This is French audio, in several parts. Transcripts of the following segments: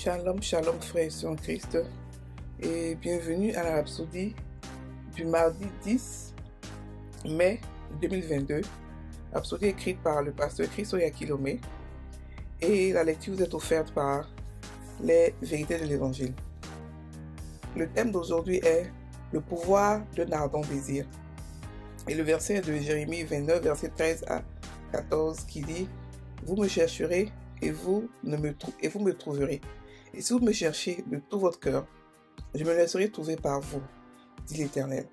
Shalom, shalom frères et sœurs en Christ et bienvenue à la Rhapsodie du mardi 10 mai 2022. Rhapsodie écrite par le pasteur Christo Yakilome et la lecture vous est offerte par les vérités de l'évangile. Le thème d'aujourd'hui est le pouvoir d'un ardent désir. Et le verset de Jérémie 29, verset 13 à 14 qui dit « Vous me chercherez et vous me trouverez. Et si vous me cherchez de tout votre cœur, je me laisserai trouver par vous, dit l'Éternel. »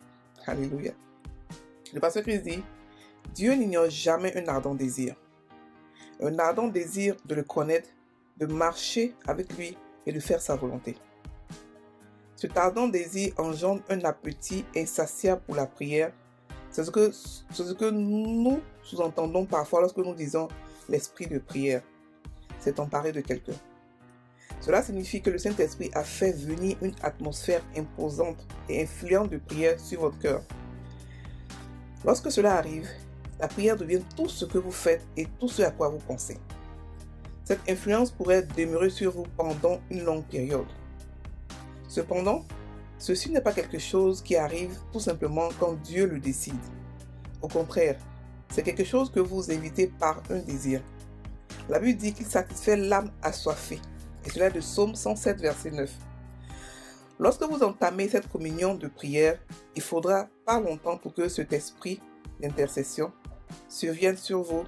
Alléluia. Le pasteur Christ dit « Dieu n'ignore jamais un ardent désir. Un ardent désir de le connaître, de marcher avec lui et de faire sa volonté. » Cet ardent désir engendre un appétit insatiable pour la prière. C'est ce que nous sous-entendons parfois lorsque nous disons l'esprit de prière. C'est emparé de quelqu'un. Cela signifie que le Saint-Esprit a fait venir une atmosphère imposante et influente de prière sur votre cœur. Lorsque cela arrive, la prière devient tout ce que vous faites et tout ce à quoi vous pensez. Cette influence pourrait demeurer sur vous pendant une longue période. Cependant, ceci n'est pas quelque chose qui arrive tout simplement quand Dieu le décide. Au contraire, c'est quelque chose que vous évitez par un désir. La Bible dit qu'il satisfait l'âme assoiffée. Et cela est de Psaume 107, verset 9. Lorsque vous entamez cette communion de prière, il faudra pas longtemps pour que cet esprit d'intercession survienne sur vous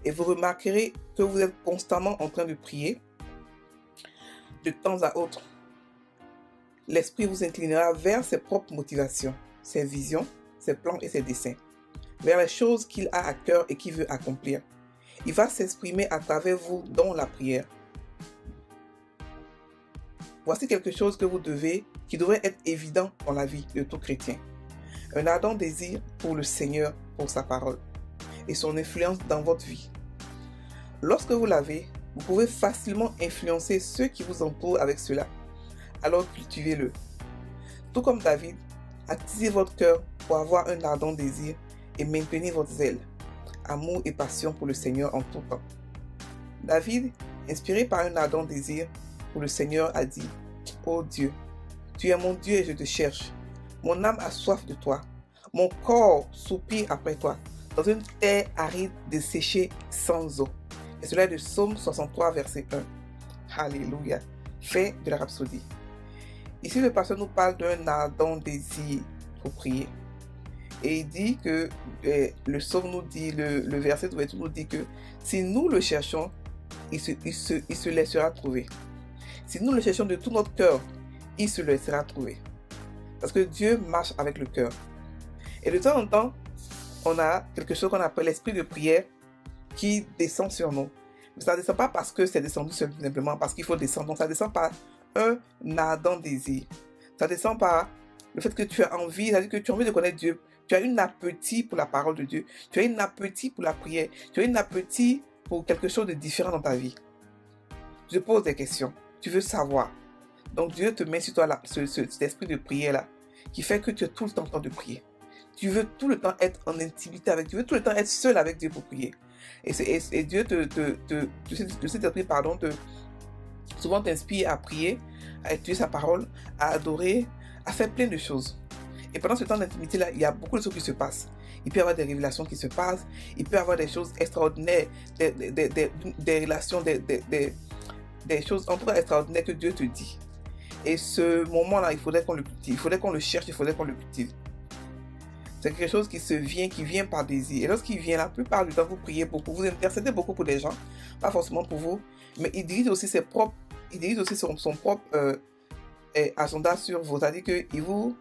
et vous remarquerez que vous êtes constamment en train de prier. De temps à autre, l'esprit vous inclinera vers ses propres motivations, ses visions, ses plans et ses desseins, vers les choses qu'il a à cœur et qu'il veut accomplir. Il va s'exprimer à travers vous dans la prière. Voici quelque chose qui devrait être évident dans la vie de tout chrétien. Un ardent désir pour le Seigneur, pour sa parole et son influence dans votre vie. Lorsque vous l'avez, vous pouvez facilement influencer ceux qui vous entourent avec cela. Alors cultivez-le. Tout comme David, attisez votre cœur pour avoir un ardent désir et maintenir votre zèle, amour et passion pour le Seigneur en tout temps. David, inspiré par un ardent désir pour le Seigneur, a dit « Ô Dieu, tu es mon Dieu et je te cherche. Mon âme a soif de toi. Mon corps soupire après toi, dans une terre aride, desséchée, sans eau. » Et cela est de Psaume 63, verset 1. Alléluia. Fait de la Rhapsodie. Ici, le pasteur nous parle d'un ardent désir pour prier. Et il dit que le psaume nous dit, le verset d'ouverture nous dit que si nous le cherchons, il se laissera trouver. Si nous le cherchons de tout notre cœur, il se laissera trouver. Parce que Dieu marche avec le cœur. Et de temps en temps, on a quelque chose qu'on appelle l'esprit de prière qui descend sur nous. Mais ça ne descend pas parce que c'est descendu simplement parce qu'il faut descendre. Donc ça descend par un ardent désir. Ça descend par le fait que tu as envie, c'est-à-dire que tu as envie de connaître Dieu. Tu as un appétit pour la parole de Dieu. Tu as un appétit pour la prière. Tu as un appétit pour quelque chose de différent dans ta vie. Tu te poses des questions. Tu veux savoir. Donc Dieu te met sur toi cet esprit de prière-là qui fait que tu es tout le temps en train de prier. Tu veux tout le temps être en intimité avec Dieu. Tu veux tout le temps être seul avec Dieu pour prier. Et Dieu le Saint-Esprit, souvent t'inspire à prier, à étudier sa parole, à adorer, à faire plein de choses. Et pendant ce temps d'intimité-là, il y a beaucoup de choses qui se passent. Il peut y avoir des révélations qui se passent, il peut y avoir des choses extraordinaires, des relations, des choses en tout cas extraordinaires que Dieu te dit. Et ce moment-là, il faudrait qu'on le cultive, il faudrait qu'on le cherche, il faudrait qu'on le cultive. C'est quelque chose qui vient par désir. Et lorsqu'il vient, la plupart du temps, vous priez beaucoup, vous intercédez beaucoup pour des gens, pas forcément pour vous, mais il dirige aussi son propre agenda sur vous. C'est-à-dire qu'il vous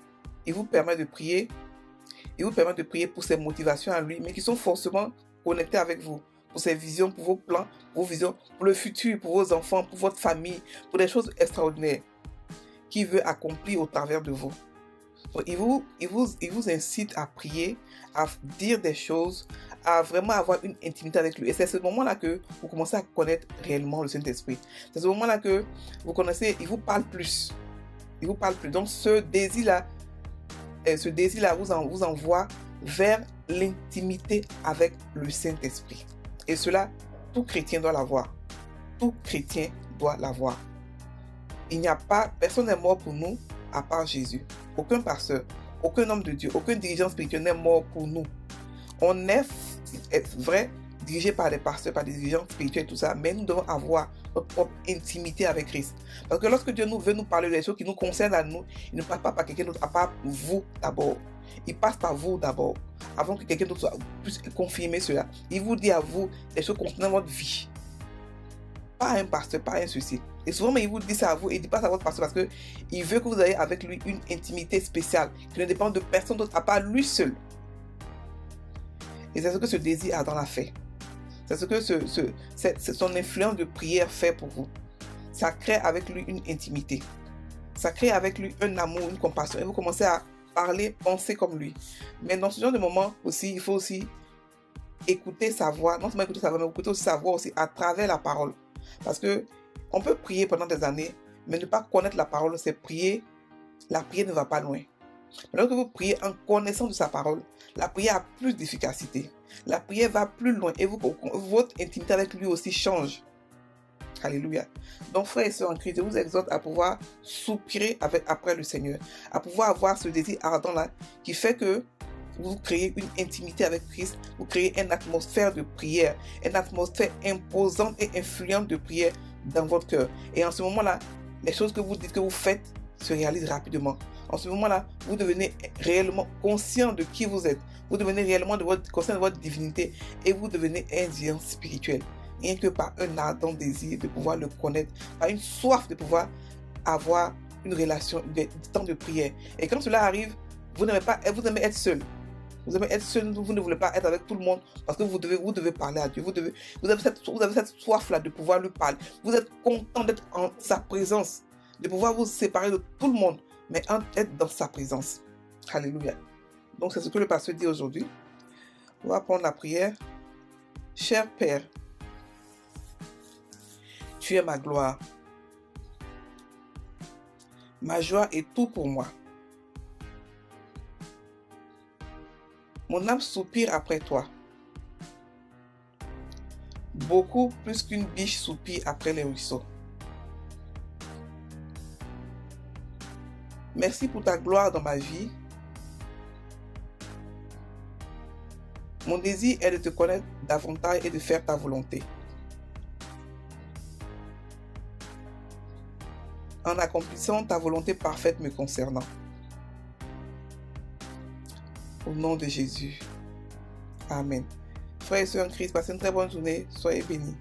permet de prier, il vous permet de prier pour ses motivations à lui, mais qui sont forcément connectées avec vous, pour ses visions, pour vos plans, pour vos visions, pour le futur, pour vos enfants, pour votre famille, pour des choses extraordinaires qu'il veut accomplir au travers de vous. Donc, il vous incite à prier, à dire des choses, à vraiment avoir une intimité avec lui. Et c'est à ce moment-là que vous commencez à connaître réellement le Saint-Esprit. C'est à ce moment-là que vous connaissez, il vous parle plus. Il vous parle plus. Donc ce désir-là vous envoie vers l'intimité avec le Saint-Esprit. Et cela, tout chrétien doit l'avoir. Tout chrétien doit l'avoir. il n'y a pas, personne n'est mort pour nous à part Jésus. Aucun pasteur, aucun homme de Dieu, aucun dirigeant spirituel n'est mort pour nous. On est vrai, dirigé par des pasteurs, par des dirigeants spirituels, tout ça, mais nous devons avoir notre propre intimité avec Christ. Parce que lorsque Dieu veut nous parler des choses qui nous concernent à nous, il ne passe pas par quelqu'un d'autre, à part vous d'abord. Il passe par vous d'abord, avant que quelqu'un d'autre puisse confirmer cela. Il vous dit à vous des choses concernant votre vie. Pas un pasteur, pas un ceci. Et souvent, mais il vous dit ça à vous et il dit pas ça à votre pasteur parce qu'il veut que vous ayez avec lui une intimité spéciale qui ne dépend de personne d'autre à part lui seul. Et c'est ce que ce désir a dans la fait. C'est ce que son influence de prière fait pour vous. Ça crée avec lui une intimité. Ça crée avec lui un amour, une compassion. Et vous commencez à parler, penser comme lui. Mais dans ce genre de moment aussi, il faut aussi écouter sa voix. Non seulement écouter sa voix, mais écouter aussi sa voix aussi à travers la parole. Parce que on peut prier pendant des années, mais ne pas connaître la parole, c'est prier. La prière ne va pas loin. Mais lorsque vous priez en connaissant de sa parole, la prière a plus d'efficacité. La prière va plus loin et votre intimité avec lui aussi change. Alléluia. Donc, frères et sœurs en Christ, je vous exhorte à pouvoir soupirer après le Seigneur, à pouvoir avoir ce désir ardent là qui fait que vous créez une intimité avec Christ, vous créez une atmosphère de prière, une atmosphère imposante et influente de prière dans votre cœur. Et en ce moment-là, les choses que vous dites, que vous faites, se réalisent rapidement. En ce moment-là, vous devenez réellement conscient de qui vous êtes. Vous devenez réellement conscient de votre divinité et vous devenez un dirigeant spirituel. Rien que par un ardent désir de pouvoir le connaître, par une soif de pouvoir avoir une relation, du temps de prière. Et quand cela arrive, vous aimez être seul. Vous aimez être seul, vous ne voulez pas être avec tout le monde parce que vous devez parler à Dieu. Vous avez cette soif-là de pouvoir lui parler. Vous êtes content d'être en sa présence, de pouvoir vous séparer de tout le monde, mais être dans sa présence. Alléluia. Donc c'est ce que le pasteur dit aujourd'hui. On va prendre la prière. Cher Père, tu es ma gloire. Ma joie est tout pour moi. Mon âme soupire après toi. Beaucoup plus qu'une biche soupire après les ruisseaux. Merci pour ta gloire dans ma vie. Mon désir est de te connaître davantage et de faire ta volonté. En accomplissant ta volonté parfaite me concernant. Au nom de Jésus. Amen. Frères et sœurs en Christ, passez une très bonne journée. Soyez bénis.